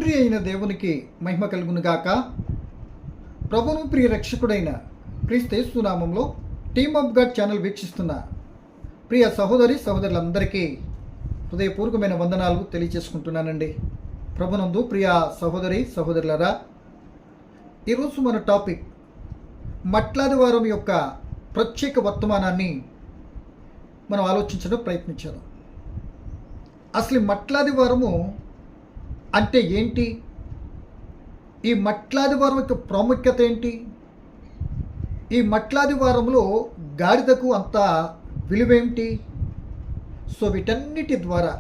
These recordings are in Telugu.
తండ్రి అయిన దేవునికి మహిమ కలుగునుగాక. ప్రభును ప్రియ రక్షకుడైన క్రీస్తు నామంలో టీమ్ ఆఫ్ గాడ్ ఛానల్ వీక్షిస్తున్న ప్రియ సహోదరి సహోదరులందరికీ హృదయపూర్వకమైన వందనాలు తెలియజేసుకుంటున్నానండి. ప్రభునందు ప్రియ సహోదరి సహోదరులరా, ఈరోజు మన టాపిక్ మట్లాదివారం యొక్క ప్రత్యేక వర్తమానాన్ని మనం ఆలోచించడం ప్రయత్నించాం. అసలు మట్లాదివారము అంటే ఏంటి? ఈ మట్లాదివారం యొక్క ప్రాముఖ్యత ఏంటి? ఈ మట్లాదివారంలో గాడిదకు అంత విలువేంటి? సో వీటన్నిటి ద్వారా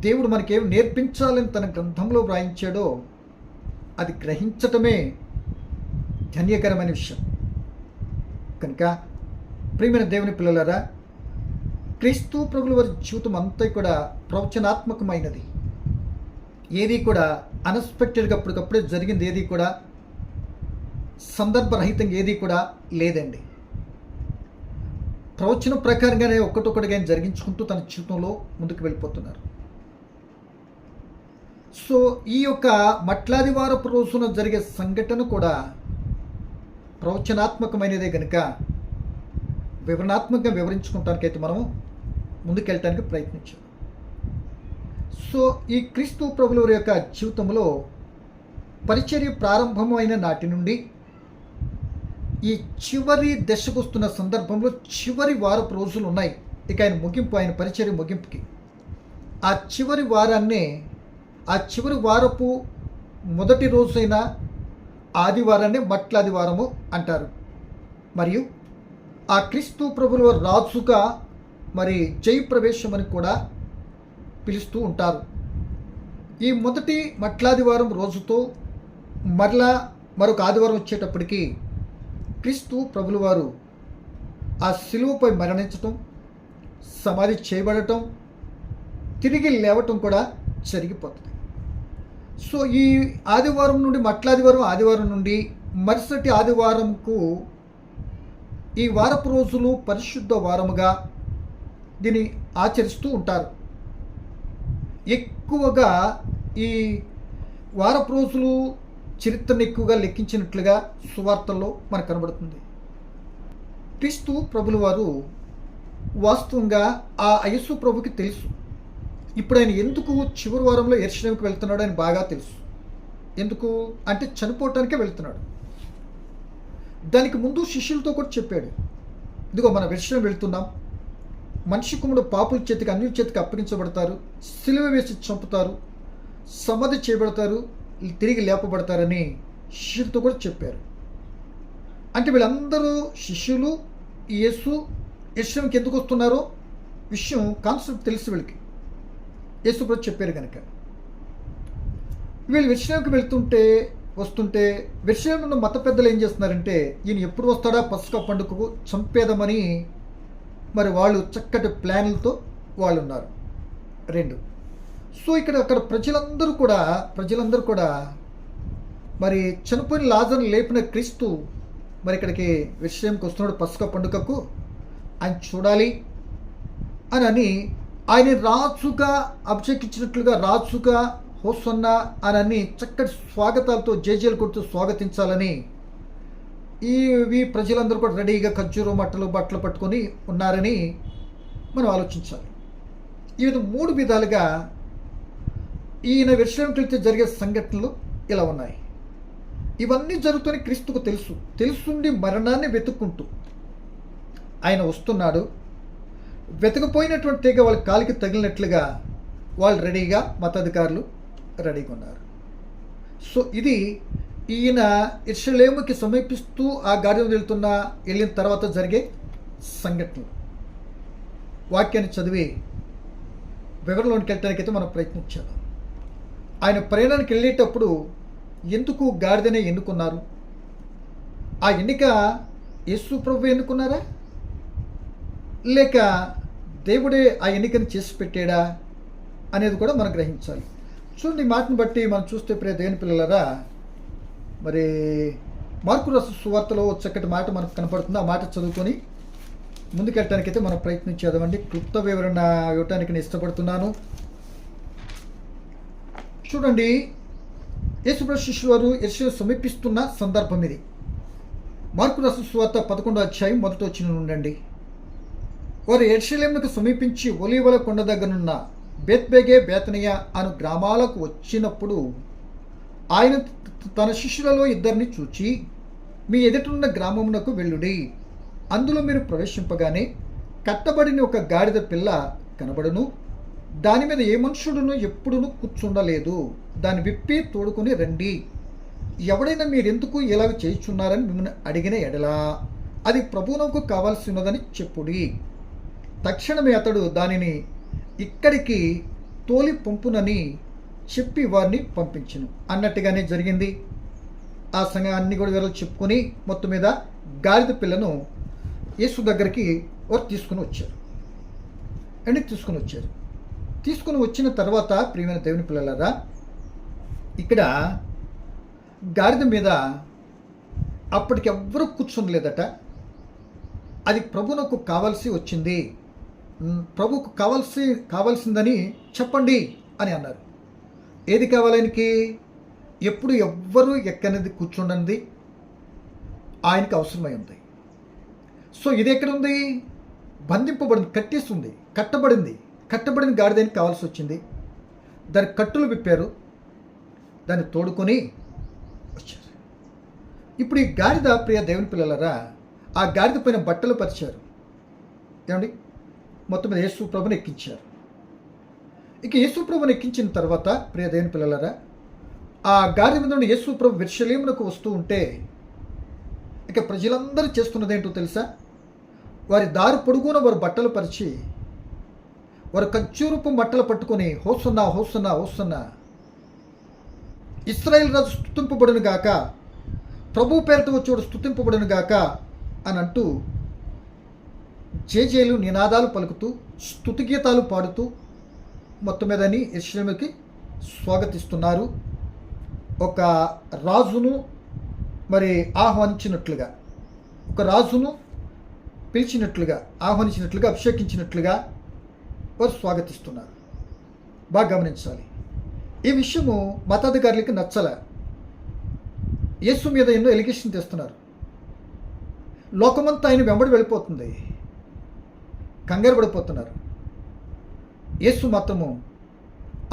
దేవుడు మనకేం నేర్పించాలని తన గ్రంథంలో వ్రాయించాడో అది గ్రహించటమే ధన్యకరమైన విషయం. కనుక ప్రియమైన దేవుని పిల్లలారా, క్రీస్తు ప్రభుల వారి జీవితం అంతా కూడా ప్రవచనాత్మకమైనది. ఏది కూడా అన్ఎక్స్పెక్టెడ్గా అప్పటికప్పుడే జరిగింది ఏది కూడా సందర్భరహితంగా ఏది కూడా లేదండి. ప్రవచనం ప్రకారంగానే ఒక్కటొక్కటిగా జరిగించుకుంటూ తన జీవితంలో ముందుకు వెళ్ళిపోతున్నారు. సో ఈ యొక్క మట్లాదివారపు రోజున జరిగే సంఘటన కూడా ప్రవచనాత్మకమైనదే కనుక వివరణాత్మకంగా వివరించుకోవటానికైతే మనము ముందుకెళ్ళటానికి ప్రయత్నించాం. సో ఈ క్రీస్తు ప్రభుల వారి యొక్క జీవితంలో పరిచర్య ప్రారంభమైన నాటి నుండి ఈ చివరి దశకు వస్తున్న సందర్భంలో చివరి వారపు రోజులు ఉన్నాయి. ఇక ఆయన పరిచర్య ముగింపుకి ఆ చివరి వారాన్నే ఆ చివరి వారపు మొదటి రోజైన ఆదివారాన్ని మట్లాదివారము అంటారు. మరియు ఆ క్రీస్తు ప్రభుల రాజుగా మరి జయప్రవేశం అని కూడా పిలుస్తూ ఉంటారు. ఈ మొదటి మట్లాదివారం రోజుతో మరలా మరొక ఆదివారం వచ్చేటప్పటికి క్రీస్తు ప్రభుల వారు ఆ శిలువపై మరణించటం, సమాధి చేయబడటం, తిరిగి లేవటం కూడా జరిగిపోతుంది. సో ఈ ఆదివారం నుండి ఆదివారం నుండి మరుసటి ఆదివారంకు ఈ వారపు రోజులు పరిశుద్ధ వారముగా దీన్ని ఆచరిస్తూ ఉంటారు. ఎక్కువగా ఈ వారపు రోజులు చరిత్రను ఎక్కువగా లెక్కించినట్లుగా సువార్తల్లో మనకు కనబడుతుంది. క్రీస్తు ప్రభుల వారు వాస్తవంగా ఆ యేసు ప్రభుకి తెలుసు ఇప్పుడు ఆయన ఎందుకు చివరి వారంలో యెరూషలేముకి వెళ్తున్నాడు అని బాగా తెలుసు. ఎందుకు అంటే చనిపోవటానికే వెళ్తున్నాడు. దానికి ముందు శిష్యులతో కూడా చెప్పాడు, ఇదిగో మనం యెరూషలేము వెళ్తున్నాం, మనిషి కుమారుడు పాపుల చేతికి అన్యుల చేతికి అప్పగించబడతారు, సిలువ వేసి చంపుతారు, సమాధి చేయబడతారు, తిరిగి లేపబడతారని శిష్యులతో కూడా చెప్పారు. అంటే వీళ్ళందరూ శిష్యులు యేసు యెరూషలేముకి ఎందుకు వస్తున్నారో విషయం కాన్సెప్ట్ తెలుసు వీళ్ళకి. యేసు కూడా చెప్పారు కనుక వీళ్ళు యెరూషలేముకి వస్తుంటే యెరూషలేములో ఉన్న మత పెద్దలు ఏం చేస్తున్నారంటే ఈయన ఎప్పుడు వస్తాడా పస్కా పండుగకు చంపేదమని మరి వాళ్ళు చక్కటి ప్లాన్లతో వాళ్ళు ఉన్నారు. 2 సో అక్కడ ప్రజలందరూ కూడా మరి చనిపోయిన లాజరును లేపిన క్రీస్తు మరి ఇక్కడికి యెరూషలేముకి వస్తున్నాడు పస్కా పండుగకు, ఆయన చూడాలి అని ఆయన రాజుగా అభిషేకించినట్లుగా రాజుగా హోసన్నా అని చక్కటి స్వాగతాలతో జేజేలు కొడుతూ స్వాగతించాలని ఈ ప్రజలందరూ కూడా రెడీగా ఖర్జూరు బట్టలు పట్టుకొని ఉన్నారని మనం ఆలోచించాలి. ఈ విధంగా 3 విధాలుగా ఈయన యెరూషలేముకి వెళ్తే జరిగే సంఘటనలు ఇలా ఉన్నాయి. ఇవన్నీ జరుగుతూనే క్రీస్తుకు తెలుసుండి మరణాన్ని వెతుక్కుంటూ ఆయన వస్తున్నాడు. వెతకపోయినటువంటి తీగ వాళ్ళ కాలికి తగిలినట్లుగా వాళ్ళు రెడీగా మతాధికారులు రెడీగా ఉన్నారు. సో ఇది ఈయన యెరూషలేముకి సమీపిస్తూ ఆ గాడిద వెళ్ళిన తర్వాత జరిగే సంఘటనలు. వాక్యాన్ని చదివి వివరణలోనికి వెళ్ళటానికైతే మనం ప్రయత్నించాం. ఆయన ప్రయాణానికి వెళ్ళేటప్పుడు ఎందుకు గాడిదనే ఎన్నుకున్నారు? ఆ ఎన్నిక యేసు ప్రభు ఎన్నుకున్నారా, లేక దేవుడే ఆ ఎన్నికను చేసి పెట్టాడా అనేది కూడా మనం గ్రహించాలి. చూడండి, మాటను బట్టి మనం చూస్తే ప్రియ దేవుని పిల్లలారా, మరి మార్కు రాసిన సువార్తలో చక్కటి మాట మనకు కనపడుతుంది. ఆ మాట చదువుకొని ముందుకెళ్ళటానికైతే మనం ప్రయత్నించేదామండి. క్లుప్త వివరణ ఇవ్వటానికి నేను ఇష్టపడుతున్నాను. చూడండి, యేసుప్రభు శిష్యుల వారు యెరూషలేము సమీపిస్తున్న సందర్భం ఇది. మార్కు రాసిన సువార్త 11వ అధ్యాయం 1వ వచనం నుండి. వారు యెరూషలేమునకు సమీపించి ఒలీవల కొండ దగ్గరున్న బేత్బేగే బేతనియా అను గ్రామాలకు వచ్చినప్పుడు ఆయన తన శిష్యులలో ఇద్దరిని చూచి, మీ ఎదుటనున్న గ్రామమునకు వెళ్ళుడి, అందులో మీరు ప్రవేశింపగానే కట్టబడిన ఒక గాడిద పిల్ల కనబడును, దాని మీద ఏ మనుషుడును ఎప్పుడును కూర్చుండలేదు, దాన్ని విప్పి తోడుకొని రండి. ఎవడైనా మీరెందుకు ఇలాగ చేయుచున్నారని మిమ్మల్ని అడిగిన ఎడలా అది ప్రభువునకు కావాల్సి ఉన్నదని చెప్పుడి. తక్షణమే అతడు దానిని ఇక్కడికి తోలి పంపునని చెప్పి వారిని పంపించును. అన్నట్టుగానే జరిగింది. ఆ సంఘాన్ని కూడా వీళ్ళు చెప్పుకొని మొత్తం మీద గాడిద పిల్లను యేసు దగ్గరికి వారు తీసుకుని వచ్చారు. తీసుకుని వచ్చిన తర్వాత ప్రియమైన దేవుని పిల్లలారా, ఇక్కడ గాడిద మీద అప్పటికి ఎవ్వరూ కూర్చుండలేదట. అది ప్రభువునకు కావాల్సి వచ్చింది, ప్రభువుకు కావాల్సిందని చెప్పండి అని అన్నారు. ఏది కావాలనికి? ఎప్పుడు ఎవ్వరూ ఎక్కనిది కూర్చుండనిది ఆయనకి అవసరమై ఉంది. సో ఇది ఎక్కడ ఉంది? బంధింపబడింది, కట్టేస్తుంది, కట్టబడిన గాడిదానికి కావాల్సి వచ్చింది. దాని కట్టులు విప్పారు, దాన్ని తోడుకొని వచ్చారు. ఇప్పుడు ఈ గాడిద, ప్రియ దేవుని పిల్లలరా, ఆ గాడిద పైన బట్టలు పరిచారు. ఏమండి? మొత్తం మీద యేసు ప్రభుని ఎక్కించారు. ఇక యేసు ప్రభుని ఎక్కించిన తర్వాత ప్రియ దేవుని పిల్లలరా, ఆ గాడిద మీద ఉన్న యేసు ప్రభు యెరూషలేమునకు వస్తూ ఉంటే ఇక ప్రజలందరూ చేస్తున్నది ఏంటో తెలుసా? వారి దారి పొడుగున వారు బట్టలు పరిచి, వారు ఖర్జూరపు బట్టలు పట్టుకొని హోసన్నా హోసన్నా హోసన్నా, ఇశ్రాయేలు రాజు స్తుతింపబడును గాక, ప్రభు పేరుతో వచ్చేవాడు స్తుతింపబడును గాక అని అంటూ జేజేలు నినాదాలు పలుకుతూ స్తుతి గీతాలు పాడుతూ మొత్తం మీదని యెరూషలేముకి స్వాగతిస్తున్నారు. ఒక రాజును మరి ఆహ్వానించినట్లుగా, ఒక రాజును పిలిచినట్లుగా, ఆహ్వానించినట్లుగా, అభిషేకించినట్లుగా వారు స్వాగతిస్తున్నారు. బాగా గమనించాలి. ఈ విషయము మతాధికారులకి నచ్చల. యేసు మీద ఎన్నో ఎలిగేషన్ తెస్తున్నారు. లోకమంతా ఆయన వెంబడి వెళ్ళిపోతుంది, కంగారు పడిపోతున్నారు. యేసు మాత్రము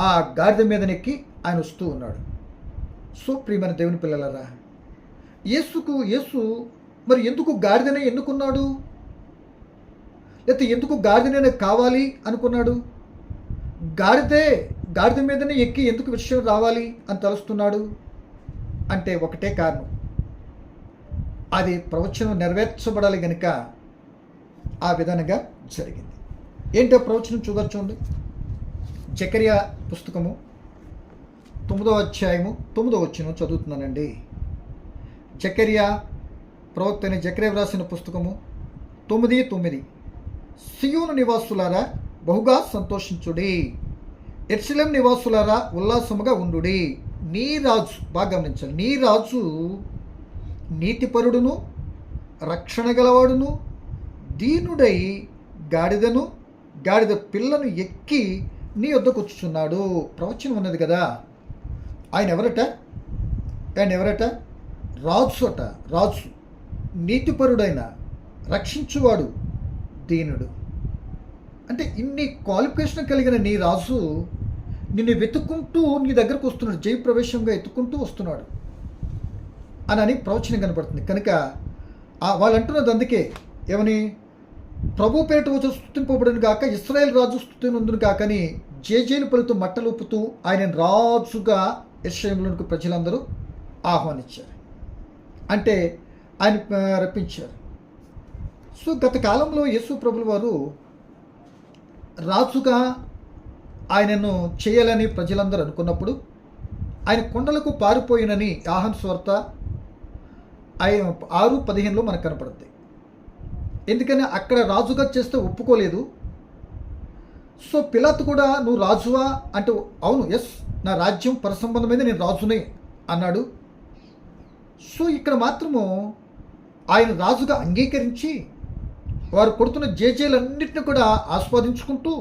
ఆ గాడిద మీద నెక్కి ఆయన వస్తూ ఉన్నాడు. సో ప్రియమైన దేవుని పిల్లలారా, యేసు మరి ఎందుకు గాడిదనే ఎన్నుకున్నాడు? లేకపోతే ఎందుకు గాడిదనే కావాలి అనుకున్నాడు? గాడిద మీదనే ఎక్కి ఎందుకు విషయం రావాలి అని తలుస్తున్నాడు అంటే ఒకటే కారణం, అది ప్రవచనం నెరవేర్చబడాలి కనుక ఆ విధానంగా జరిగింది. ఏంటో ప్రవచనం చూడండి. జకర్యా పుస్తకము 9వ అధ్యాయము 9వ వచనం చదువుతున్నానండి. జకర్యా ప్రవక్త అయిన జకర్యా వ్రాసిన పుస్తకము 9:9. సియోను నివాసులారా బహుగా సంతోషించుడి, యెరూషలేము నివాసులారా ఉల్లాసముగా ఉండుడి. నీ రాజు, బాగా గమనించాలి, నీ రాజు నీతిపరుడును రక్షణ గలవాడును దీనుడై గాడిద పిల్లను ఎక్కి నీ వద్దకు వచ్చుచున్నాడు. ప్రవచనం ఉన్నది కదా. ఆయన ఎవరట? రాజు, నీతిపరుడైన, రక్షించువాడు, దీనుడు. అంటే ఇన్ని క్వాలిఫికేషన్ కలిగిన నీ రాజు నిన్ను వెతుక్కుంటూ నీ దగ్గరకు వస్తున్నాడు, జయప్రవేశంగా ఎత్తుకుంటూ వస్తున్నాడు అని ప్రవచనం కనపడుతుంది. కనుక వాళ్ళు అంటున్నది అందుకే, ఏమని? ప్రభు పేరిట వచ్చి స్తుతింపబడును గాక, ఇశ్రాయేలు రాజు స్తుతినందును గాక అని జేజేలు పలుకుతూ మట్టలుపుతూ ఆయన రాజుగా యెరూషలేములోనికి ప్రజలందరూ ఆహ్వానించారు, అంటే ఆయన రప్పించారు. సో గత కాలంలో యేసు ప్రభుల వారు రాజుగా ఆయనను చేయాలని ప్రజలందరూ అనుకున్నప్పుడు ఆయన కొండలకు పారిపోయినని యోహాను సువార్త 6:15 మనకు కనపడుతుంది. ఎందుకని అక్కడ రాజుగా చేస్తే ఒప్పుకోలేదు. సో పిలాతు కూడా నువ్వు రాజువా అంటే అవును, ఎస్, నా రాజ్యం పరసంబంధమైంది, నేను రాజునే అన్నాడు. సో ఇక్కడ మాత్రము ఆయన రాజుగా అంగీకరించి వారు కొడుతున్న జేజేలన్నింటినీ కూడా ఆస్వాదించుకుంటూ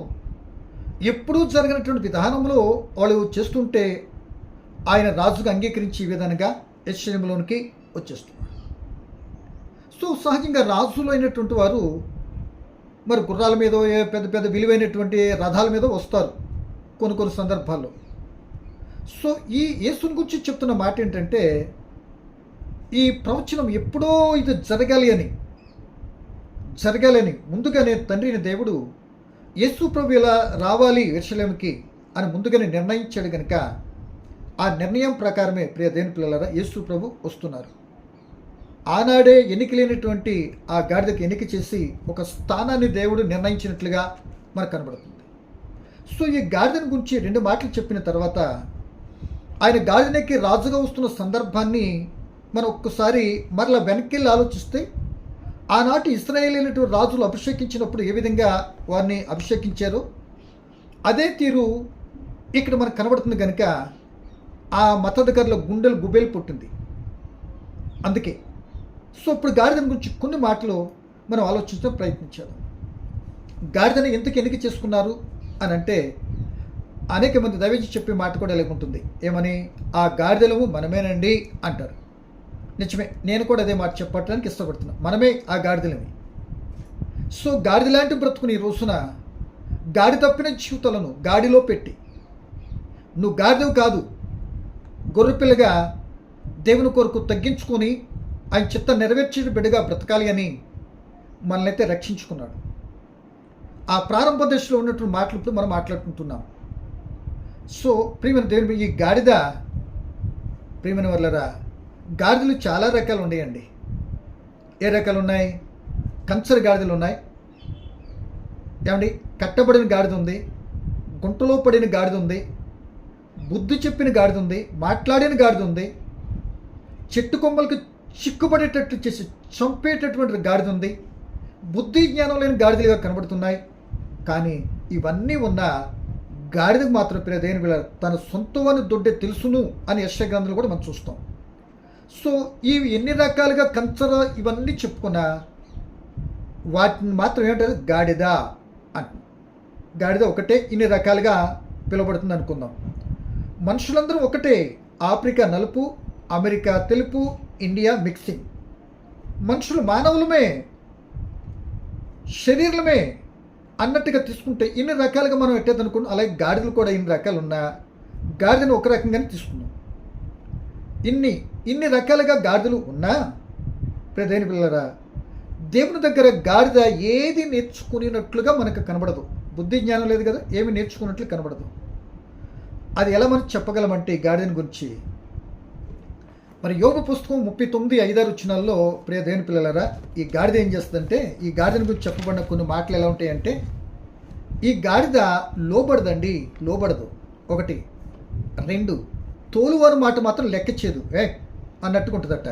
ఎప్పుడూ జరిగినటువంటి విధానంలో వాళ్ళు చేస్తుంటే ఆయన రాజుగా అంగీకరించి ఈ విధంగా యెరూషలేములోనికి వచ్చేస్తున్నాడు. సో సహజంగా రాజులు అయినటువంటి వారు మరి గుర్రాల మీద పెద్ద పెద్ద విలువైనటువంటి రథాల మీద వస్తారు కొన్ని సందర్భాల్లో. సో ఈ యేసుని గురించి చెప్తున్న మాట ఏంటంటే, ఈ ప్రవచనం ఎప్పుడో ఇది జరగాలి అని ముందుగానే తండ్రిని దేవుడు యేసు ప్రభు ఇలా రావాలి యెరూషలేముకి అని ముందుగానే నిర్ణయించాడు కనుక ఆ నిర్ణయం ప్రకారమే ప్రియ దేవుని పిల్లలారా యేసు ప్రభు వస్తున్నారు. ఆనాడే ఎన్నిక లేనటువంటి ఆ గాడిదకి ఎన్నిక చేసి ఒక స్థానాన్ని దేవుడు నిర్ణయించినట్లుగా మనకు కనబడుతుంది. సో ఈ గాడిదని గురించి 2 మాటలు చెప్పిన తర్వాత ఆయన గాడిదనెక్కి రాజుగా వస్తున్న సందర్భాన్ని మనం ఒక్కసారి మరలా వెనక్కి ఆలోచిస్తే, ఆనాటి ఇశ్రాయేలీయులైనటువంటి రాజులు అభిషేకించినప్పుడు ఏ విధంగా వారిని అభిషేకించారో అదే తీరు ఇక్కడ మనకు కనబడుతుంది కనుక ఆ మతాధికారుల గుండెలు గుబేలు పుట్టింది. అందుకే సో ఇప్పుడు గాడిదని గురించి కొన్ని మాటలు మనం ఆలోచించడం ప్రయత్నించాము. గాడిదని ఎందుకు ఎన్నిక చేసుకున్నారు అని అంటే, అనేక మంది దైవజనులు చెప్పే మాట కూడా ఎలాగుంటుంది, ఏమని, ఆ గాడిదలము మనమేనండి అంటారు. నిజమే, నేను కూడా అదే మాట చెప్పడానికి ఇష్టపడుతున్నాను. మనమే ఆ గాడిదలమి. సో గాడిద లాంటి బ్రతుకుని ఈ రోజున గాడి తప్పిన జీవితాలను గాడిలో పెట్టి, నువ్వు గాడిదవు కాదు, గొర్రెపిల్లగా దేవుని కొరకు తగ్గించుకొని ఆయన చిత్తం నెరవేర్చే బిడ్డగా బ్రతకాలి అని మనల్ని అయితే రక్షించుకున్నాడు. ఆ ప్రారంభ దశలో ఉన్నటువంటి మాటలు ఇప్పుడు మనం మాట్లాడుకుంటున్నాం. సో ప్రియమైన దేవుని ఈ గాడిద, ప్రియమైన వాళ్ళరా, గాడిదలు చాలా రకాలు ఉన్నాయండి. ఏ రకాలు ఉన్నాయి? కంచర గాడిదలు ఉన్నాయి, ఏమండి, కట్టబడిన గాడిద ఉంది, గుంటలో పడిన గాడిద ఉంది, బుద్ధి చెప్పిన గాడిద ఉంది, మాట్లాడిన గాడిద ఉంది, చెట్టు కొమ్మలకు చిక్కుపడేటట్లు చేసి చంపేటటువంటి గాడిద ఉంది, బుద్ధి జ్ఞానం లేని గాడిదలుగా కనబడుతున్నాయి. కానీ ఇవన్నీ ఉన్న గాడిదకు మాత్రం ప్రియ దేవుని బిడ్డ తన సొంతమని దొడ్డే తెలుసును అని యెషయా గ్రంథంలో కూడా మనం చూస్తాం. సో ఇవి ఎన్ని రకాలుగా కంచర ఇవన్నీ చెప్పుకున్నా వాటిని మాత్రం ఏమంటారు? గాడిద అంట. గాడిద ఒకటే ఇన్ని రకాలుగా పిలువబడుతుంది అనుకుందాం. మనుషులందరూ ఒకటే, ఆఫ్రికా నలుపు, అమెరికా తెలుపు, ఇండియా మిక్సింగ్. మనుషులు మానవులమే, శరీరమే అన్నట్టుగా తీసుకుంటే ఇన్ని రకాలుగా మనం ఎట్టేదనుకున్నాం. అలాగే గాడిదలు కూడా ఇన్ని రకాలు ఉన్నా గాడిదని ఒక రకంగానే తీసుకున్నాం. ఇన్ని రకాలుగా గాడిదలు ఉన్నా ప్రదేని పిల్లరా, దేవుని దగ్గర గాడిద ఏది నేర్చుకునేటట్లుగా మనకు కనబడదు. బుద్ధి జ్ఞానం లేదు కదా, ఏమి నేర్చుకున్నట్లు కనబడదు. అది ఎలా మనం చెప్పగలమంటే ఈ గాడిదని గురించి మరి యోబు పుస్తకం 39:5-6 ప్రియ దేవుని పిల్లలారా, ఈ గాడిద ఏం చేస్తుందంటే, ఈ గాడిదని గురించి చెప్పబడిన కొన్ని మాటలు ఎలా ఉంటాయంటే, ఈ గాడిద లోబడదు. 1, 2 తోలువారు మాట మాత్రం లెక్కచేదు అన్నట్టుకుంటుందట.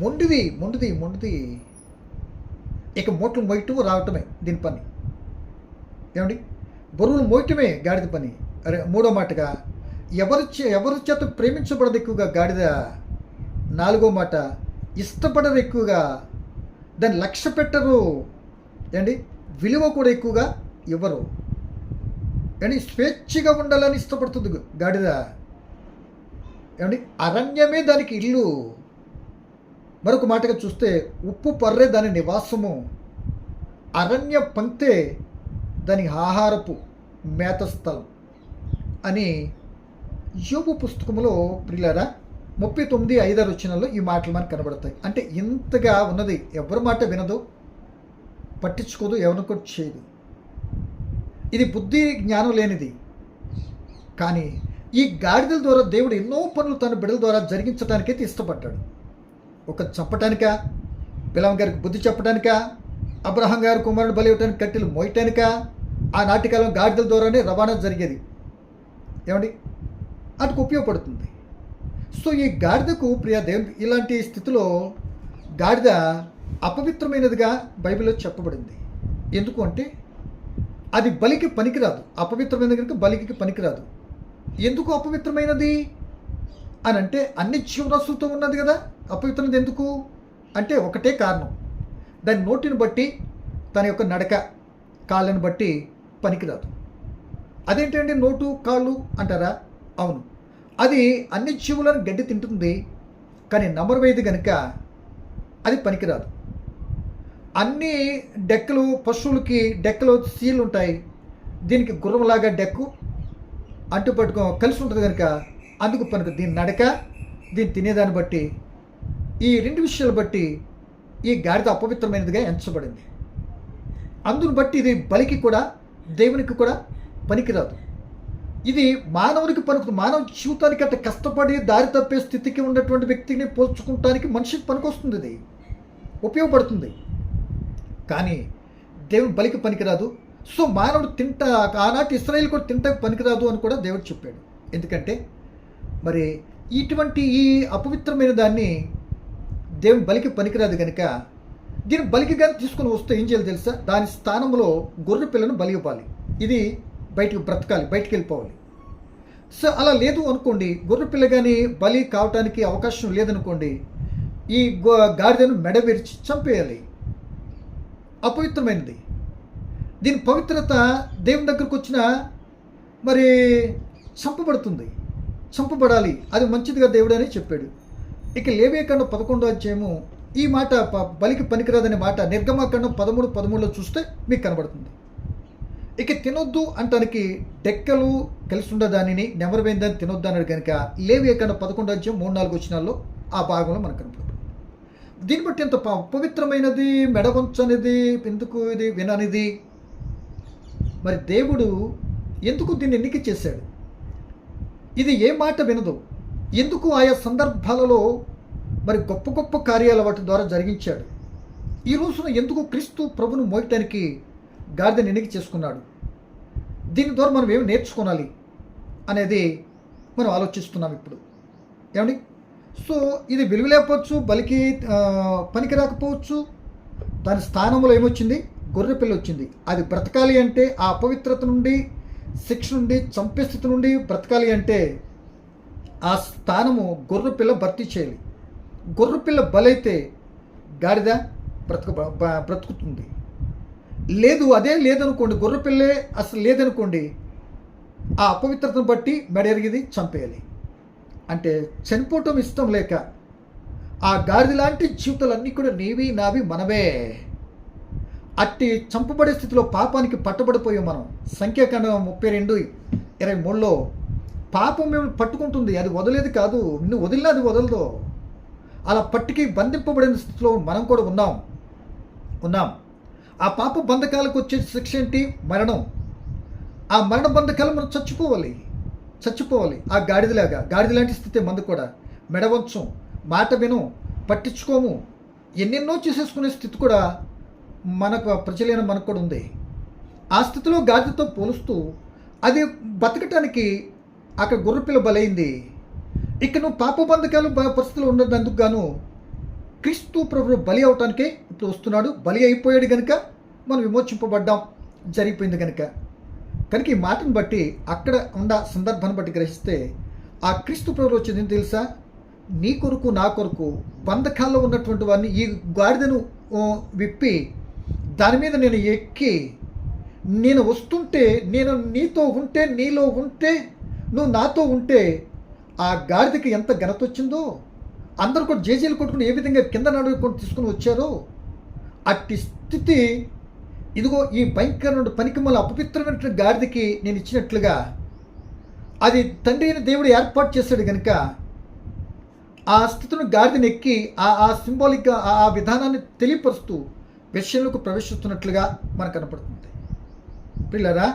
మొండిది ఇక మూటలు మోయటం రావటమే దీని పని. ఏమండి, బరువులు మోయటమే గాడిద పని. 3వ మాటగా ఎవరి చేత ప్రేమించబడదు ఎక్కువగా గాడిద. 4వ మాట, ఇష్టపడరు ఎక్కువగా, దాన్ని లక్ష్య పెట్టరు. ఏండి, విలువ కూడా ఎక్కువగా ఇవ్వరు. ఏమండి, స్వేచ్ఛగా ఉండాలని ఇష్టపడుతుంది గాడిద. ఏమండి, అరణ్యమే దానికి ఇల్లు. మరొక మాటగా చూస్తే ఉప్పు పర్రే దాని నివాసము, అరణ్య పంక్తే దాని ఆహారపు మేత స్థలం అని యోబు పుస్తకంలో ప్రియులారా 39:5-6 ఈ మాటలు మనకు కనబడతాయి. అంటే ఇంతగా ఉన్నది, ఎవరి మాట వినదు, పట్టించుకోదు, ఎవరిని కూడా చేయదు. ఇది బుద్ధి జ్ఞానం లేనిది. కానీ ఈ గాడిదల ద్వారా దేవుడు ఎన్నో పనులు తన బిడ్డల ద్వారా జరిగించడానికైతే ఇష్టపడ్డాడు. ఒక చంపటానికా, బిలాము గారికి బుద్ధి చెప్పడానికా, అబ్రహాం గారు కుమారుడు బలి ఇవ్వడానికి కట్టెలు మోయటానికా, ఆ నాటికాలం గాడిదల ద్వారానే రవాణా జరిగేది. ఏమండి, అటుకు ఉపయోగపడుతుంది. సో ఈ గాడిదకు ప్రియ దేవుని ఇలాంటి స్థితిలో గాడిద అపవిత్రమైనదిగా బైబిల్లో చెప్పబడింది. ఎందుకు అంటే అది బలికి పనికిరాదు. అపవిత్రమైనది కనుక బలికి పనికిరాదు. ఎందుకు అపవిత్రమైనది అని అంటే, అన్ని జీవరాశులతో ఉన్నది కదా. అపవిత్రమైనది ఎందుకు అంటే ఒకటే కారణం, దాని నోటిని బట్టి, తన యొక్క నడక, కాళ్ళని బట్టి పనికిరాదు. అదేంటండి నోటు కాళ్ళు అంటారా? అవును, అది అన్ని జీవులను గడ్డి తింటుంది, కానీ నమరువేది కనుక అది పనికిరాదు. అన్ని డెక్కలు పశువులకి డెక్కలు సీలు ఉంటాయి, దీనికి గుర్రంలాగా డెక్కు అంటుపట్టుకో కలిసి ఉంటుంది కనుక అందుకు పనికి దీని నడక, దీన్ని తినేదాన్ని బట్టి, ఈ రెండు విషయాలు బట్టి ఈ గాడిద అపవిత్రమైనదిగా ఎంచబడింది. అందును బట్టి ఇది బలికి కూడా దేవునికి కూడా పనికిరాదు. ఇది మానవునికి పనికి, మానవ జీవితానికి అట్ట కష్టపడి దారి తప్పే స్థితికి ఉన్నటువంటి వ్యక్తిని పోల్చుకుంటానికి మనిషికి పనికొస్తుంది, ఇది ఉపయోగపడుతుంది, కానీ దేవుని బలికి పనికిరాదు. సో మానవుడు ఆనాటి ఇశ్రాయేలు కూడా తింటానికి పనికిరాదు అని కూడా దేవుడు చెప్పాడు. ఎందుకంటే మరి ఇటువంటి ఈ అపవిత్రమైన దాన్ని దేవుని బలికి పనికిరాదు కనుక దీన్ని బలికి కానీ తీసుకుని వస్తే ఏం చేయాలి తెలుసా? దాని స్థానంలో గొర్రె పిల్లను బలి ఇవ్వాలి. ఇది బయటకు బ్రతకాలి, బయటికి వెళ్ళిపోవాలి. సో అలా లేదు అనుకోండి, గొర్రె పిల్ల కానీ బలి కావటానికి అవకాశం లేదనుకోండి, ఈ గాడిదను మెడ విరిచి చంపేయాలి. అపవిత్రమైనది. దీని పవిత్రత దేవుని దగ్గరకు వచ్చిన మరి చంపబడాలి, అది మంచిదిగా దేవుడు అని చెప్పాడు. ఇక లేవియకాండం 11వ అధ్యాయము ఈ మాట బలికి పనికిరాదనే మాట నిర్గమాకాండం 13:13లో చూస్తే మీకు కనబడుతుంది. ఇక తినొద్దు అంటానికి డెక్కలు కలిసి ఉండే దానిని నెమరువేందని తినొద్దు అన్నాడు కనుక లేవియకాండం 11వ అధ్యాయం 3-4 వచనాల్లో ఆ భాగంలో మనకు కనపడుతుంది. దీన్ని బట్టి ఎంత పవిత్రమైనది, మెడవంచనిది, ఎందుకు ఇది విననిది, మరి దేవుడు ఎందుకు దీన్ని ఎన్నిక చేశాడు? ఇది ఏ మాట వినదు, ఎందుకు ఆయా సందర్భాలలో మరి గొప్ప గొప్ప కార్యాలు వాటి ద్వారా జరిగించాడు? ఈ రోజున ఎందుకు క్రీస్తు ప్రభును మోయటానికి గాడిదని ఎన్నిక చేసుకున్నాడు? దీని ద్వారా మనం ఏమి నేర్చుకోవాలి అనేది మనం ఆలోచిస్తున్నాం ఇప్పుడు. ఏమండి? సో ఇది విలువ లేకపోవచ్చు, బలికి పనికి రాకపోవచ్చు. దాని స్థానంలో ఏమొచ్చింది? గొర్రె పిల్ల వచ్చింది. అది బ్రతకాలి అంటే ఆ అపవిత్రత నుండి, శిక్ష నుండి, చంపే స్థితి నుండి బ్రతకాలి అంటే ఆ స్థానము గొర్రె పిల్ల భర్తీ చేయాలి. గొర్రె పిల్ల బలైతే గాడిద బ్రతుకుతుంది. లేదు, అదే లేదనుకోండి, గొర్రె పిల్లే అసలు లేదనుకోండి, ఆ అపవిత్రతను బట్టి మెడెరిగిది చంపేయాలి. అంటే చనిపోవటం ఇష్టం లేక ఆ గాడిద లాంటి జీవితాలన్నీ కూడా నీవి నావి మనవే అట్టి చంపబడే స్థితిలో పాపానికి పట్టబడిపోయాం మనం. సంఖ్యాకాండం 32:23లో పాపం మిమ్మల్ని పట్టుకుంటుంది, అది వదిలేది కాదు, నువ్వు వదిలినా అది వదలదు. అలా పట్టికి బంధింపబడిన స్థితిలో మనం కూడా ఉన్నాం. ఆ పాప బంధకాలకు వచ్చే శిక్ష ఏంటి? మరణం. ఆ మరణ బంధకాలు మనం చచ్చిపోవాలి. ఆ గాడిద లాంటి స్థితి మందు కూడా. మెడవంచం, మాట వినం, పట్టించుకోము, ఎన్నెన్నో చేసేసుకునే స్థితి కూడా ప్రజలైన మనకు కూడా ఉంది. ఆ స్థితిలో గాడిదతో పోలుస్తూ అది బతకటానికి అక్కడ గొర్రెపిల్ల బలైంది. ఇక నువ్వు పాప బంధకాలు పరిస్థితులు ఉన్నందుకు గాను క్రీస్తు ప్రభువు బలి అవటానికే ఇప్పుడు వస్తున్నాడు. బలి అయిపోయాడు కనుక మనం విమోచింపబడ్డాం, జరిగిపోయింది కనుక ఈ మాటను బట్టి అక్కడ ఉన్న సందర్భాన్ని బట్టి గ్రహిస్తే ఆ క్రీస్తు ప్రభువు వచ్చింది తెలుసా? నీ కొరకు నా కొరకు బంధకాల్లో ఉన్నటువంటి వారిని ఈ గాడిదను విప్పి దాని మీద నేను ఎక్కి నేను వస్తుంటే, నేను నీతో ఉంటే, నీలో ఉంటే, నువ్వు నాతో ఉంటే ఆ గాడిదకి ఎంత ఘనత వచ్చిందో, అందరూ కూడా జేజేలు కొట్టుకుని ఏ విధంగా కింద నడుచుకొని తీసుకుని వచ్చారో అట్టి స్థితి ఇదిగో ఈ భయంకరమైన పనికిమాల అపవిత్రమైనటువంటి గాడిదకి నేను ఇచ్చినట్లుగా అది తండ్రి అయిన దేవుడు ఏర్పాటు చేశాడు కనుక ఆ స్థితిని గాడిదని ఎక్కి ఆ సింబాలిక్గా ఆ విధానాన్ని తెలియపరుస్తూ విషయంలోకి ప్రవేశిస్తున్నట్లుగా మనకు కనపడుతుంది. పిల్లరా,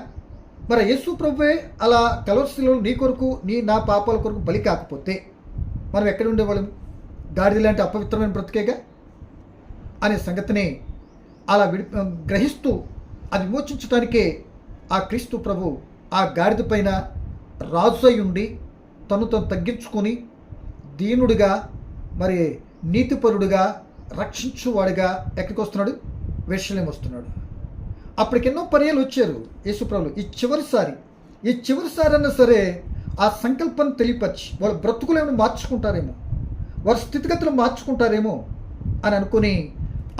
మరి యేసు ప్రభువే అలా కలవరిశిలో నీ కొరకు, నా పాపాల కొరకు బలి కాకపోతే మనం ఎక్కడ ఉండేవాళ్ళం? గాడిద లాంటి అపవిత్రమైన బ్రతికేగా అనే సంగతిని అలా గ్రహిస్తూ అది విమోచించడానికే ఆ క్రీస్తు ప్రభు ఆ గాడిద పైన రాజు అయి ఉండి తను తగ్గించుకొని దీనుడిగా, మరి నీతిపరుడుగా, రక్షించువాడిగా ఎక్కడికి వస్తున్నాడు? యెరూషలేము వస్తున్నాడు. అప్పటికి ఎన్నో పర్యాలు వచ్చారు యేసుప్రభులు. ఈ చివరిసారి అన్నా సరే ఆ సంకల్పాన్ని తెలియపరిచి వాళ్ళ బ్రతుకులేమో మార్చుకుంటారేమో, వారి స్థితిగతులు మార్చుకుంటారేమో అని అనుకుని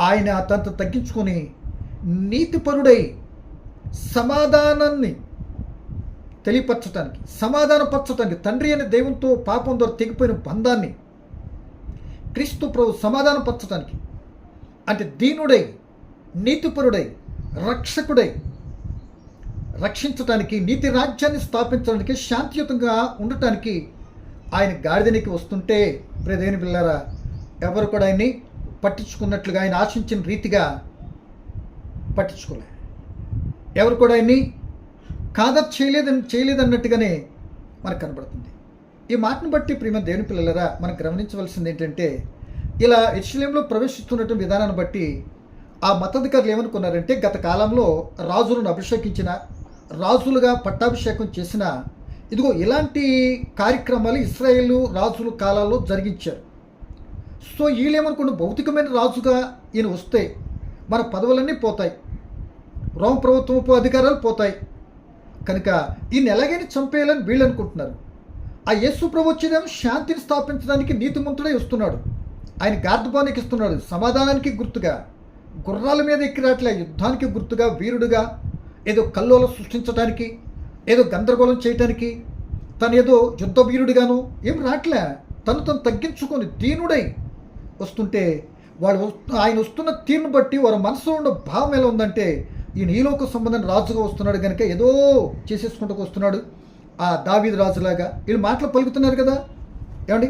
ఆయన తనతో తగ్గించుకొని నీతిపరుడై సమాధానాన్ని తెలియపరచటానికి, సమాధానపరచటానికి, తండ్రి అనే దేవునితో పాపం ద్వారా తెగిపోయిన బంధాన్ని క్రీస్తు ప్రభు సమాధానపరచటానికి, అంటే దీనుడై, నీతిపరుడై, రక్షకుడై రక్షించటానికి, నీతి రాజ్యాన్ని స్థాపించడానికి, శాంతియుతంగా ఉండటానికి ఆయన గాడిదనికి వస్తుంటే ప్రియదేవుని పిల్లారా, ఎవరు కూడా ఆయన్ని పట్టించుకున్నట్లుగా, ఆయన ఆశించిన రీతిగా పట్టించుకోలే. ఎవరు కూడా ఆయన్ని కాదర్ చేయలేదన్నట్టుగానే మనకు కనబడుతుంది. ఈ మాటను బట్టి ప్రియమైన దేవుని పిల్లలరా, మనం గమనించవలసింది ఏంటంటే, ఇలా యెరూషలేములో ప్రవేశిస్తున్నటువంటి విధానాన్ని బట్టి ఆ మతాధికారులు ఏమనుకున్నారంటే, గత కాలంలో రాజులను అభిషేకించిన, రాజులుగా పట్టాభిషేకం చేసిన, ఇదిగో ఇలాంటి కార్యక్రమాలు ఇశ్రాయేలు రాజుల కాలాల్లో జరిగించారు. సో వీళ్ళేమనుకున్న, భౌతికమైన రాజుగా ఈయన వస్తే మన పదవులన్నీ పోతాయి, రోమ ప్రభుత్వపు అధికారాలు పోతాయి, కనుక ఈయన ఎలాగైనా చంపేయాలని వీళ్ళు అనుకుంటున్నారు. ఆ యేసు ప్రభు వచ్చేదేమో శాంతిని స్థాపించడానికి నీతిమంతుడై వస్తున్నాడు. ఆయన గార్ధబానికి ఇస్తున్నాడు, సమాధానానికి గుర్తుగా, గుర్రాల మీద ఎక్కి రాట్లే, యుద్ధానికి గుర్తుగా, వీరుడుగా, ఏదో కల్లోలం సృష్టించడానికి, ఏదో గందరగోళం చేయటానికి, తను ఏదో యుద్ధ వీరుడిగాను ఏం రాట్లే, తను తగ్గించుకొని దీనుడై వస్తుంటే, ఆయన వస్తున్న తీరును బట్టి వారి మనసులో ఉన్న భావం ఎలా ఉందంటే, ఈయన ఈలోక సంబంధాన్ని రాజుగా వస్తున్నాడు కనుక ఏదో చేసేసుకుంటూ వస్తున్నాడు, ఆ దావీదు రాజులాగా. వీళ్ళు మాటలు పలుకుతున్నారు కదా, ఏమండి,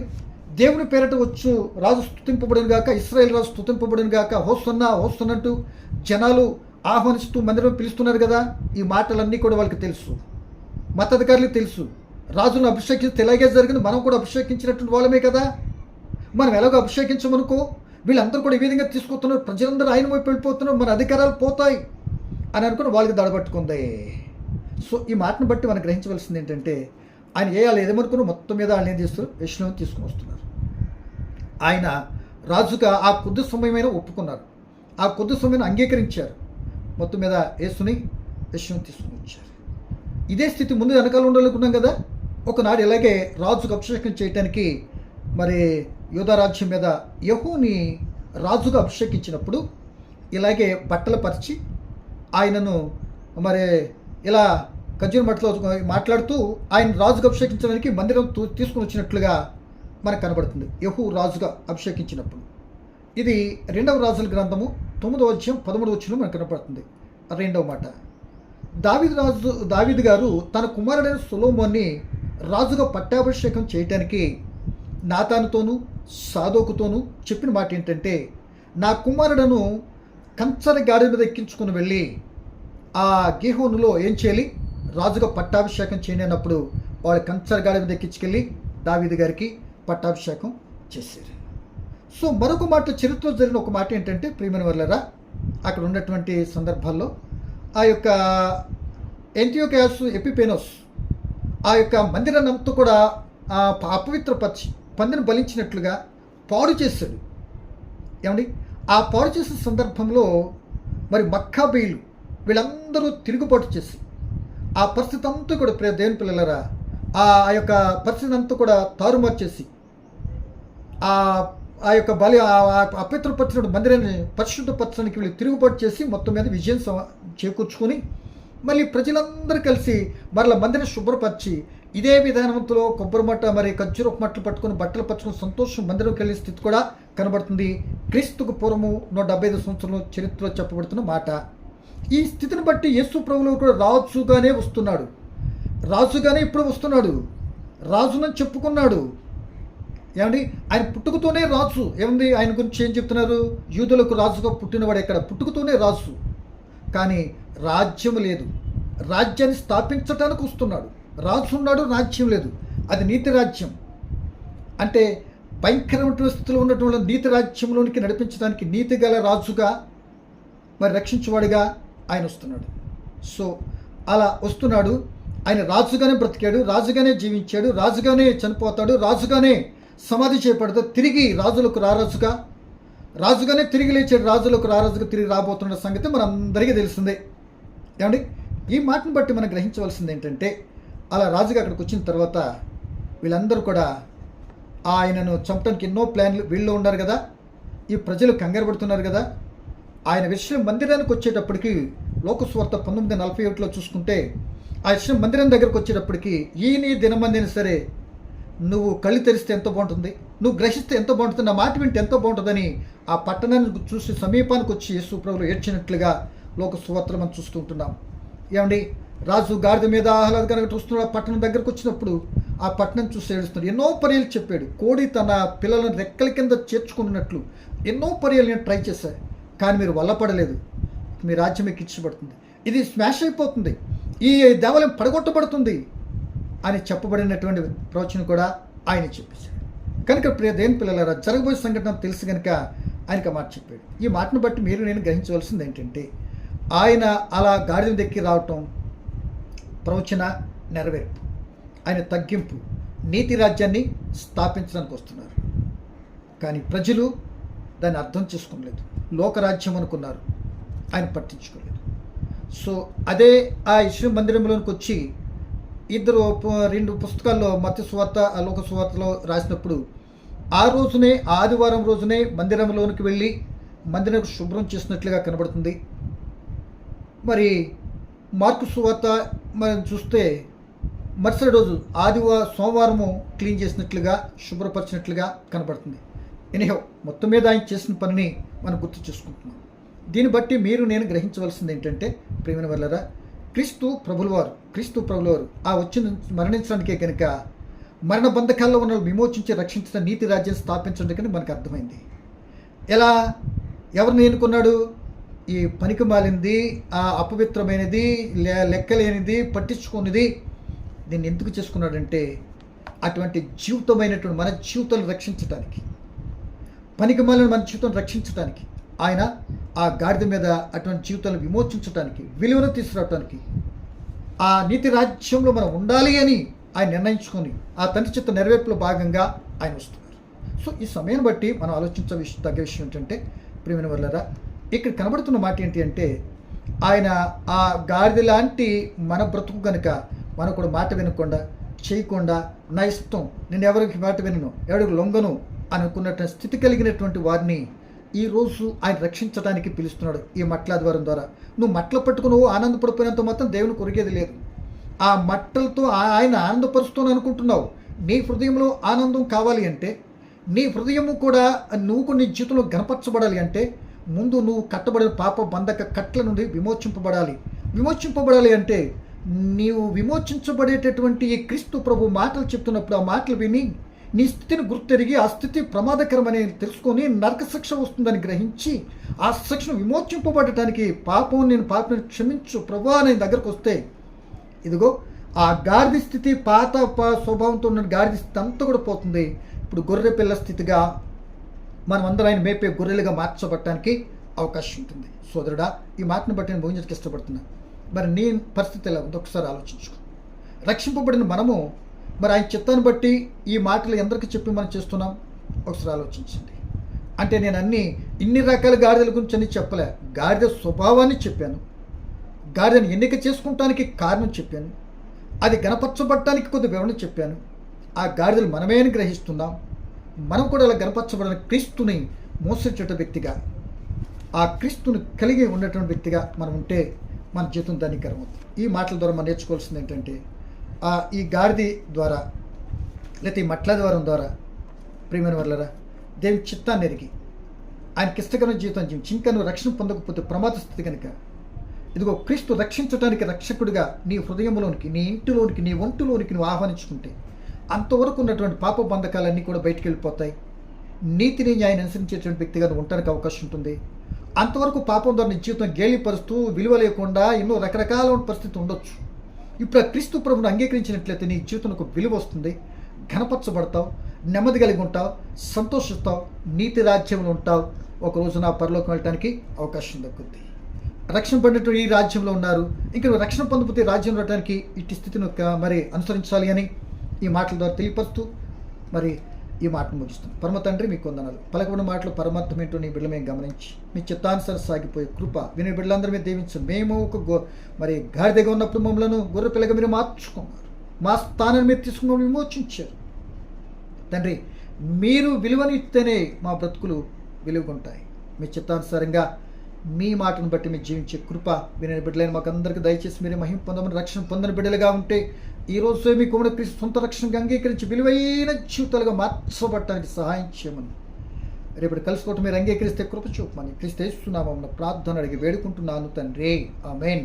దేవుని పేరట వచ్చు రాజు స్తుతింపబడిన గాక, ఇశ్రాయేల్ రాజు స్తుతింపబడిన గాక, హోస్తున్నట్టు జనాలు ఆహ్వానిస్తూ మందిరం పిలుస్తున్నారు కదా. ఈ మాటలన్నీ కూడా వాళ్ళకి తెలుసు, మతాధికారులకు తెలుసు. రాజును అభిషేకించి ఇలాగే జరిగింది, మనం కూడా అభిషేకించినటువంటి వాళ్ళమే కదా, మనం ఎలాగో అభిషేకించమనుకో, వీళ్ళందరూ కూడా ఈ విధంగా తీసుకొస్తున్నారు, ప్రజలందరూ ఆయన వైపు వెళ్ళిపోతున్నారు, మన అధికారాలు పోతాయి అని అనుకుని వాళ్ళకి దడబట్టుకుంది. సో ఈ మాటను బట్టి మనం గ్రహించవలసింది ఏంటంటే, ఆయన ఏదేమనుకుని మొత్తం మీద ఆయన ఏం చేస్తారు, యెరూషలేము తీసుకుని వస్తున్నారు. ఆయన రాజుగా ఆ కొద్ది సమయమైనా ఒప్పుకున్నారు, ఆ కొద్ది సమయం అంగీకరించారు, మొత్తం మీద యేసుని యెరూషలేము తీసుకుని వచ్చారు. ఇదే స్థితి ముందు వెనకాల ఉండాలనుకున్నాం కదా. ఒకనాడు ఇలాగే రాజుకు అభిషేకం చేయటానికి మరి యూదా రాజ్యం మీద యెహూని రాజుగా అభిషేకించినప్పుడు ఇలాగే బట్టలు పరిచి ఆయనను మరి ఇలా ఖర్జూర మట్టలో మాట్లాడుతూ ఆయన రాజుగా అభిషేకించడానికి మందిరం తీసుకుని వచ్చినట్లుగా మనకు కనబడుతుంది, యెహూ రాజుగా అభిషేకించినప్పుడు. ఇది 2వ రాజుల గ్రంథము 9వ అధ్యాయం 13వ వచనం మనకు కనబడుతుంది. 2వ మాట, దావీదు గారు తన కుమారుడైన సొలొమోన్ని రాజుగా పట్టాభిషేకం చేయటానికి నాతానుతోనూ సాదోకుతోనూ చెప్పిన మాట ఏంటంటే, నా కుమారుడను కంచర గాడి మీద ఎక్కించుకుని వెళ్ళి ఆ గీహోనులో ఏం చేయాలి, రాజుగా పట్టాభిషేకం చేయనప్పుడు వాళ్ళు కంచర గాడి మీద ఎక్కించుకెళ్ళి దావీదు గారికి పట్టాభిషేకం చేశారు. సో మరొక మాట, చరిత్రలో జరిగిన ఒక మాట ఏంటంటే, ప్రియమైన వాళ్ళరా, అక్కడ ఉన్నటువంటి సందర్భాల్లో ఆ యొక్క యాంటియోకస్ ఎపిఫెనస్ ఆ యొక్క మందిరాన్ని అంతా కూడా అపవిత్రపరిచి పందిని బలించినట్లుగా పాడు చేశాడు. ఏమండి, ఆ పాడు చేసిన సందర్భంలో మరి మక్కాబీయులు వీళ్ళందరూ తిరుగుబాటు చేసి ఆ పరిస్థితి అంతా కూడా దేవుని పిల్లలరా, ఆ యొక్క పరిస్థితి అంతా కూడా తారుమారు చేసి ఆ యొక్క అపవిత్రపరిచిన మందిరాన్ని పరిశుద్ధపరచడానికి వీళ్ళు తిరుగుబాటు చేసి మొత్తం మీద విజయం చేకూర్చుకొని మళ్ళీ ప్రజలందరూ కలిసి మరలా మందిరం శుభ్రపరిచి ఇదే విధానంతో కొబ్బరి మట్ట మరి ఖర్జూరపు మట్టలు పట్టుకుని బట్టలు పట్టుకుని సంతోషం మందిరంకి వెళ్ళే స్థితి కూడా కనబడుతుంది. క్రీస్తుకు పూర్వము 175 సంవత్సరంలో చరిత్రలో చెప్పబడుతున్న మాట. ఈ స్థితిని బట్టి యేసు ప్రభువు కూడా రాజుగానే వస్తున్నాడు, రాజుగానే ఇప్పుడు వస్తున్నాడు, రాజునని చెప్పుకున్నాడు. ఏమండి, ఆయన పుట్టుకతోనే రాజు. ఏముంది ఆయన గురించి ఏం చెప్తున్నారు, యూదులకు రాజుగా పుట్టినవాడు ఎక్కడ, పుట్టుకతోనే రాజు. కానీ రాజ్యం లేదు, రాజ్యాన్ని స్థాపించడానికి వస్తున్నాడు. రాజు ఉన్నాడు, రాజ్యం లేదు. అది నీతి రాజ్యం. అంటే భయంకరమైన స్థితిలో ఉన్నటువంటి నీతి రాజ్యంలోనికి నడిపించడానికి నీతి గల రాజుగా మరి రక్షించేవాడిగా ఆయన వస్తున్నాడు. సో అలా వస్తున్నాడు. ఆయన రాజుగానే బ్రతికాడు, రాజుగానే జీవించాడు, రాజుగానే చనిపోతాడు, రాజుగానే సమాధి చేయబడతాడు, తిరిగి రాజులకు రారాజుగా, రాజుగానే తిరిగి లేచాడు, రాజులకు రారాజుగా తిరిగి రాబోతున్న సంగతి మనందరికీ తెలిసిందే. ఏమండి, ఈ మాటను బట్టి మనం గ్రహించవలసింది ఏంటంటే, అలా రాజుగా అక్కడికి వచ్చిన తర్వాత వీళ్ళందరూ కూడా ఆయనను చంపడానికి ఎన్నో ప్లాన్లు వీళ్ళు ఉన్నారు కదా, ఈ ప్రజలు కంగారు పడుతున్నారు కదా. ఆయన విషయం మందిరానికి వచ్చేటప్పటికి లోకస్వార్త 19:41 చూసుకుంటే ఆ ఇచ్చిన మందిరం దగ్గరకు వచ్చేటప్పటికి ఈ నీ దినమందిని సరే నువ్వు కళ్ళు తెరిస్తే ఎంతో బాగుంటుంది, నువ్వు గ్రహిస్తే ఎంతో బాగుంటుంది, నా మాట వింటే ఎంతో బాగుంటుందని ఆ పట్టణాన్ని చూసి సమీపానికి వచ్చి యేసు ప్రభువులు ఏడ్చినట్లుగా లోక సువార్తలు మనం చూస్తూ ఉంటున్నాం. ఏమండి, రాజు గాడిద మీద ఆహ్లాదకరంగా చూస్తున్నాడు. ఆ పట్టణం దగ్గరకు వచ్చినప్పుడు ఆ పట్టణం చూసి ఏడుస్తున్నాడు. ఎన్నో పర్యాలు చెప్పాడు, కోడి తన పిల్లలను రెక్కల కింద చేర్చుకున్నట్లు ఎన్నో పర్యాలు నేను ట్రై చేశాను, కానీ మీరు వల్లపడలేదు, మీ రాజ్యం ఎక్కించబడుతుంది, ఇది స్మాష్ అయిపోతుంది, ఈ దేవాలయం పడగొట్టబడుతుంది అని చెప్పబడినటువంటి ప్రవచనం కూడా ఆయన చెప్పేశాడు. కనుక ప్రియ దేవుని పిల్లలారా, జరగబోయే సంఘటన తెలుసు కనుక ఆయనకు ఆ మాట చెప్పాడు. ఈ మాటను బట్టి మీరు నేను గ్రహించవలసింది ఏంటంటే, ఆయన అలా గాడిద దెక్కి రావటం ప్రవచన నెరవేర్పు, ఆయన తగ్గింపు, నీతి రాజ్యాన్ని స్థాపించడానికి వస్తున్నారు. కానీ ప్రజలు దాన్ని అర్థం చేసుకోలేదు, లోకరాజ్యం అనుకున్నారు, ఆయన పట్టించుకోలేదు. సో అదే ఆ యెషయా మందిరంలోనికి వచ్చి ఇద్దరు రెండు పుస్తకాల్లో మత్తయి సువార్త, లోక సువార్తలో రాసినప్పుడు ఆ రోజునే ఆదివారం రోజునే మందిరంలోనికి వెళ్ళి మందిరం శుభ్రం చేసినట్లుగా కనబడుతుంది. మరి మార్కు సువార్త మనం చూస్తే మరుసటి రోజు సోమవారము క్లీన్ చేసినట్లుగా శుభ్రపరిచినట్లుగా కనబడుతుంది. ఎనీహౌ మొత్తం మీద ఆయన చేసిన పనిని మనం గుర్తు చేసుకుంటున్నాం. దీన్ని బట్టి మీరు నేను గ్రహించవలసింది ఏంటంటే, ప్రియమైన వాళ్ళరా, క్రీస్తు ప్రభులవారు ఆ వచ్చి మరణించడానికే కనుక మరణ బంధకాల్లో ఉన్న విమోచించి రక్షించిన నీతి రాజ్యం స్థాపించడానికి మనకు అర్థమైంది. ఎలా, ఎవరిని ఎన్నుకున్నాడు? ఈ పనికి మాలింది, ఆ అపవిత్రమైనది, లెక్కలేనిది, పట్టించుకున్నది దీన్ని ఎందుకు చేసుకున్నాడంటే, అటువంటి జీవితమైనటువంటి మన జీవితాలను రక్షించడానికి, పనికి మాలిన మన జీవితం రక్షించడానికి, ఆయన ఆ గాడిద మీద అటువంటి జీవితాలను విమోచించడానికి, విలువను తీసుకురావడానికి, ఆ నీతి రాజ్యంలో మనం ఉండాలి అని ఆయన నిర్ణయించుకొని ఆ తండ్రి చిత్త నెరవేర్పులో భాగంగా ఆయన వస్తున్నారు. సో ఈ సమయాన్ని బట్టి మనం తగ్గ విషయం ఏంటంటే, ప్రియమైన వాళ్ళరా, ఇక్కడ కనబడుతున్న మాట ఏంటి అంటే, ఆయన ఆ గాడిద లాంటి మన బ్రతుకు కనుక మనం కూడా మాట వినకుండా చేయకుండా, నా ఇష్టం, నేను ఎవరికి మాట వినను, ఎవరికి లొంగను అనుకున్నటువంటి స్థితి కలిగినటువంటి వారిని ఈరోజు ఆయన రక్షించడానికి పిలుస్తున్నాడు ఈ మట్ల ద్వారం ద్వారా. నువ్వు మట్ల పట్టుకుని నువ్వు ఆనందపడిపోయినంత మాత్రం దేవుని కొరిగేది లేదు. ఆ మట్టలతో ఆయన ఆనందపరుస్తాను అనుకుంటున్నావు. నీ హృదయంలో ఆనందం కావాలి అంటే, నీ హృదయము కూడా నువ్వు నీ జీవితంలో గణపరచబడాలి అంటే, ముందు నువ్వు కట్టబడిన పాప బంధక కట్ల నుండి విమోచింపబడాలి అంటే, నీవు విమోచించబడేటటువంటి ఈ క్రీస్తు ప్రభు మాటలు చెప్తున్నప్పుడు ఆ మాటలు విని నీ స్థితిని గుర్తెరిగి ఆ స్థితి ప్రమాదకరమని తెలుసుకొని నరక శిక్ష వస్తుందని గ్రహించి ఆ శిక్షను విమోచింపబడటానికి నేను పాపని క్షమించు ప్రభువా అని దగ్గరకు వస్తే, ఇదిగో ఆ గాడిద స్థితి, పాత స్వభావంతో ఉన్న గాడిద స్థితి అంతా కూడా పోతుంది. ఇప్పుడు గొర్రె పిల్ల స్థితిగా మనం అందరూ ఆయన మేపే గొర్రెలుగా మార్చబడటానికి అవకాశం ఉంటుంది. సోదరుడా, ఈ మాటను బట్టి నేను భోజనానికి ఇష్టపడుతున్నా. మరి నీ పరిస్థితి ఎలా ఉందో ఒకసారి ఆలోచించుకో. రక్షింపబడిన మనము మరి ఆయన చిత్తాన్ని బట్టి ఈ మాటలు ఎందరికి చెప్పి మనం చేస్తున్నాం ఒకసారి ఆలోచించండి. అంటే నేను ఇన్ని రకాల గాడిదల గురించి అన్ని చెప్పలే, గాడిద స్వభావాన్ని చెప్పాను, గాడిదని ఎన్నిక చేసుకుంటానికి కారణం చెప్పాను, అది గణపరచబడటానికి కొద్ది వివరణ చెప్పాను. ఆ గాడిదలు మనమే అని గ్రహిస్తున్నాం. మనం కూడా అలా గణపరచబడిన క్రీస్తుని మోసరించేట వ్యక్తిగా, ఆ క్రీస్తుని కలిగి ఉన్నటువంటి వ్యక్తిగా మనం ఉంటే మన జీవితం ధన్యకరం అవుతుంది. ఈ మాటల ద్వారా మనం నేర్చుకోవాల్సింది ఏంటంటే, ఈ గాడిద ద్వారా లేకపోతే ఈ మట్ల ద్వారం ద్వారా ప్రియమైన వాళ్ళరా, దేవుని చిత్తాన్ని ఎరిగి ఆయనకి ఇష్టకరమైన జీవితం జీవించి ఇంకా నువ్వు రక్షణ పొందకపోతే ప్రమాద స్థితి కనుక, ఇదిగో క్రీస్తు రక్షించడానికి రక్షకుడిగా నీ హృదయంలోనికి, నీ ఇంటిలోనికి, నీ ఒంటిలోనికి నువ్వు ఆహ్వానించుకుంటే అంతవరకు ఉన్నటువంటి పాప బంధకాలన్నీ కూడా బయటికి వెళ్ళిపోతాయి. నీతిని న్యాయాన్ని అనుసరించేటువంటి వ్యక్తిగా నువ్వు ఉండడానికి అవకాశం ఉంటుంది. అంతవరకు పాపం ద్వారా నీ జీవితం గేలిపరుస్తూ విలువ లేకుండా ఎన్నో రకరకాల పరిస్థితి ఉండొచ్చు. ఇప్పుడు ఆ క్రీస్తు ప్రభువును అంగీకరించినట్లయితే నీ జీవితంలో ఒక విలువ వస్తుంది, ఘనపరచబడతావు, నెమ్మది కలిగి ఉంటావు, సంతోషిస్తావు, నీతి రాజ్యంలో ఉంటావు. ఒక రోజు నా పరలోకం వెళ్ళటానికి అవకాశం దక్కుద్ది. రక్షణ పడినటువంటి ఈ రాజ్యంలో ఉన్నారు, ఇంకా నువ్వు రక్షణ పొందకపోతే రాజ్యంలో ఉండటానికి ఇట్టి స్థితిని మరి అనుసరించాలి అని ఈ మాటల ద్వారా తెలియపరుస్తూ మరి ఈ మాటను ముగిస్తుంది. పరమ తండ్రి మీకు వందనాలు. పలకబడిన మాటలు పరమార్థం ఏంటో నీ బిడ్డలు మేము గమనించి మీ చిత్తానుసారం సాగిపోయే కృప వినే బిడ్డలందరూ మీరు దీవించండి. మేము ఒక మరి గాడిదగా ఉన్నప్పుడు మమ్మల్ని గొర్రె పిల్లగా మీరు మార్చుకున్నారు, మా స్థానాన్ని మీరు తీసుకుని విమోచించారు. తండ్రి, మీరు విలువనిస్తేనే మా బ్రతుకులు విలువగుంటాయి. మీ చిత్తానుసారంగా మీ మాటను బట్టి మీరు జీవించే కృప వినని బిడ్డలైన మాకు అందరికీ దయచేసి మీరే మహిమ పొందమని, రక్షణ పొందని బిడ్డలుగా ఉంటే ఈ రోజు మీ కుమారుడు క్రీస్తు సొంత రక్షణగా అంగీకరించి విలువైన జీవితాలుగా మార్చబడటానికి సహాయం చేయమని, రేపటి కలుసుకోవటం మీరు అంగీకరిస్తే కృప చూపమని క్రీస్తు యేసు నామమున ప్రార్థన అడిగి వేడుకుంటున్నాను తండ్రి. ఆమేన్.